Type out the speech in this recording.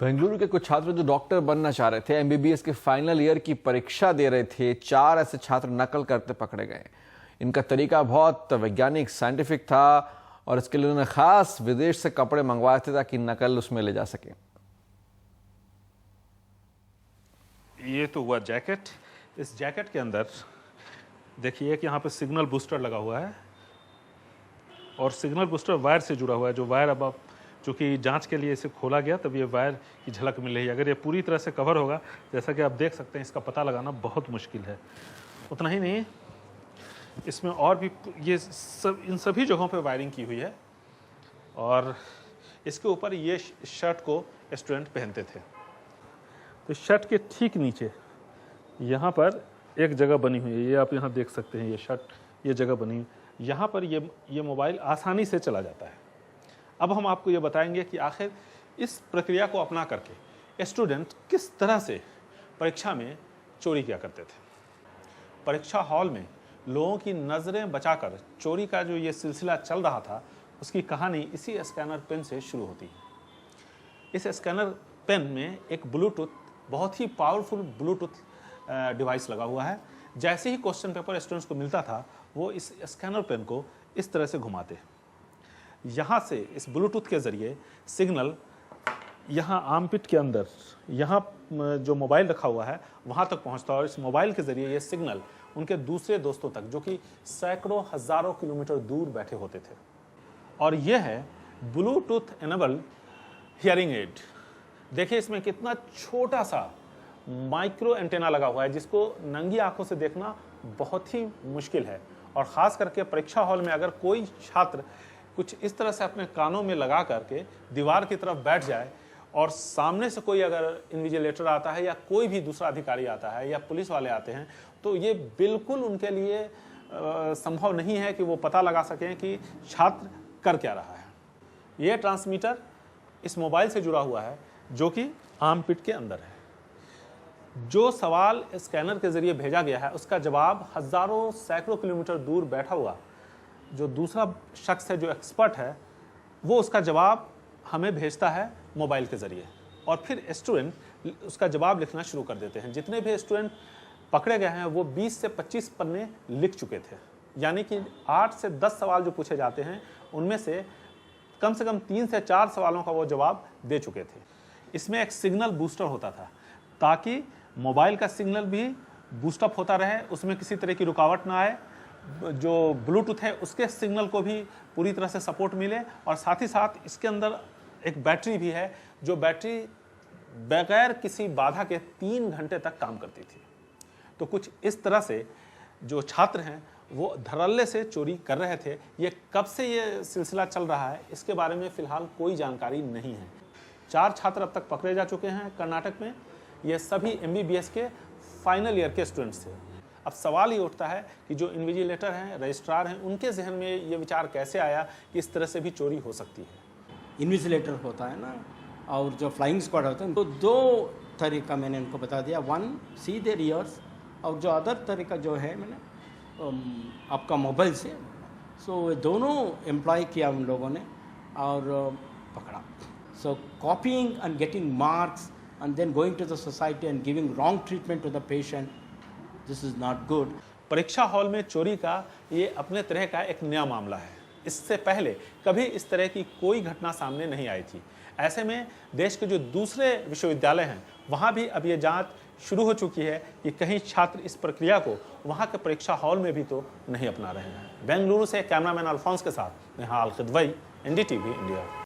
बेंगलुरु के कुछ छात्र जो डॉक्टर बनना चाह रहे थे, एमबीबीएस के फाइनल ईयर की परीक्षा दे रहे थे, 4 ऐसे छात्र नकल करते पकड़े गए। इनका तरीका बहुत वैज्ञानिक साइंटिफिक था और इसके लिए उन्होंने खास विदेश से कपड़े मंगवाए थे ताकि नकल उसमें ले जा सके। ये तो हुआ जैकेट। इस जैकेट के अंदर देखिए कि यहाँ पे सिग्नल बूस्टर लगा हुआ है और सिग्नल बूस्टर वायर से जुड़ा हुआ है। जो वायर अब आप चूँकि जांच के लिए इसे खोला गया तब ये वायर की झलक मिल रही है। अगर ये पूरी तरह से कवर होगा, जैसा कि आप देख सकते हैं, इसका पता लगाना बहुत मुश्किल है। उतना ही नहीं, इसमें और भी ये इन सभी जगहों पे वायरिंग की हुई है और इसके ऊपर ये शर्ट को स्टूडेंट पहनते थे। तो शर्ट के ठीक नीचे यहाँ पर एक जगह बनी हुई है, ये आप यहाँ देख सकते हैं। ये शर्ट, ये जगह बनी हुई, यहाँ पर ये मोबाइल आसानी से चला जाता है। अब हम आपको ये बताएंगे कि आखिर इस प्रक्रिया को अपना करके स्टूडेंट किस तरह से परीक्षा में चोरी किया करते थे। परीक्षा हॉल में लोगों की नज़रें बचाकर चोरी का जो ये सिलसिला चल रहा था, उसकी कहानी इसी स्कैनर पेन से शुरू होती है। इस स्कैनर पेन में एक ब्लूटूथ, बहुत ही पावरफुल ब्लूटूथ डिवाइस लगा हुआ है। जैसे ही क्वेश्चन पेपर स्टूडेंट्स को मिलता था, वो इस स्कैनर पेन को इस तरह से घुमाते। यहाँ से इस ब्लूटूथ के ज़रिए सिग्नल यहाँ आर्मपिट के अंदर, यहाँ जो मोबाइल रखा हुआ है, वहाँ तक पहुँचता है और इस मोबाइल के ज़रिए ये सिग्नल उनके दूसरे दोस्तों तक, जो कि सैकड़ों हज़ारों किलोमीटर दूर बैठे होते थे। और ये है ब्लूटूथ एनेबल हियरिंग एड। देखिए इसमें कितना छोटा सा माइक्रो एंटेना लगा हुआ है, जिसको नंगी आंखों से देखना बहुत ही मुश्किल है। और ख़ास करके परीक्षा हॉल में अगर कोई छात्र कुछ इस तरह से अपने कानों में लगा करके दीवार की तरफ बैठ जाए और सामने से कोई अगर इन्विजिलेटर आता है या कोई भी दूसरा अधिकारी आता है या पुलिस वाले आते हैं, तो ये बिल्कुल उनके लिए संभव नहीं है कि वो पता लगा सकें कि छात्र कर क्या रहा है। ये ट्रांसमीटर इस मोबाइल से जुड़ा हुआ है, जो कि आर्मपिट के अंदर है। जो सवाल स्कैनर के ज़रिए भेजा गया है, उसका जवाब हज़ारों सैकड़ों किलोमीटर दूर बैठा हुआ जो दूसरा शख्स है, जो एक्सपर्ट है, वो उसका जवाब हमें भेजता है मोबाइल के ज़रिए। और फिर स्टूडेंट उसका जवाब लिखना शुरू कर देते हैं। जितने भी स्टूडेंट पकड़े गए हैं, वो 20 से 25 पन्ने लिख चुके थे। यानी कि 8 से 10 सवाल जो पूछे जाते हैं, उनमें से कम 3 से 4 सवालों का वो जवाब दे चुके थे। इसमें एक सिग्नल बूस्टर होता था ताकि मोबाइल का सिग्नल भी बूस्टअप होता रहे, उसमें किसी तरह की रुकावट ना आए। जो ब्लूटूथ है उसके सिग्नल को भी पूरी तरह से सपोर्ट मिले। और साथ ही साथ इसके अंदर एक बैटरी भी है, जो बैटरी बगैर किसी बाधा के 3 घंटे तक काम करती थी। तो कुछ इस तरह से जो छात्र हैं वो धड़ल्ले से चोरी कर रहे थे। ये कब से ये सिलसिला चल रहा है, इसके बारे में फ़िलहाल कोई जानकारी नहीं है। 4 छात्र अब तक पकड़े जा चुके हैं कर्नाटक में। ये सभी एमबीबीएस के फाइनल ईयर के स्टूडेंट्स थे। अब सवाल ये उठता है कि जो इन्विजिलेटर हैं, रजिस्ट्रार हैं, उनके जहन में ये विचार कैसे आया कि इस तरह से भी चोरी हो सकती है। इन्विजिलेटर होता है ना, और जो फ्लाइंग स्क्वाड होता है, तो 2 तरीका मैंने उनको बता दिया। 1 सी देयर ईयर्स, और जो अदर तरीका जो है मैंने आपका मोबाइल से। सो दोनों एम्प्लॉय किया उन लोगों ने और पकड़ा। So copying and getting marks and then going to the society and giving wrong treatment to the patient, this is not good. परीक्षा हॉल में चोरी का ये अपने तरह का एक नया मामला है। इससे पहले कभी इस तरह की कोई घटना सामने नहीं आई थी। ऐसे में देश के जो दूसरे विश्वविद्यालय हैं, वहाँ भी अब ये जांच शुरू हो चुकी है कि कहीं छात्र इस प्रक्रिया को वहाँ के परीक्षा हॉल में भी तो नहीं अपना रहे हैं। बेंगलुरु से कैमरामैन अल्फोंस के साथ निहाल खिदवई, एनडीटीवी इंडिया।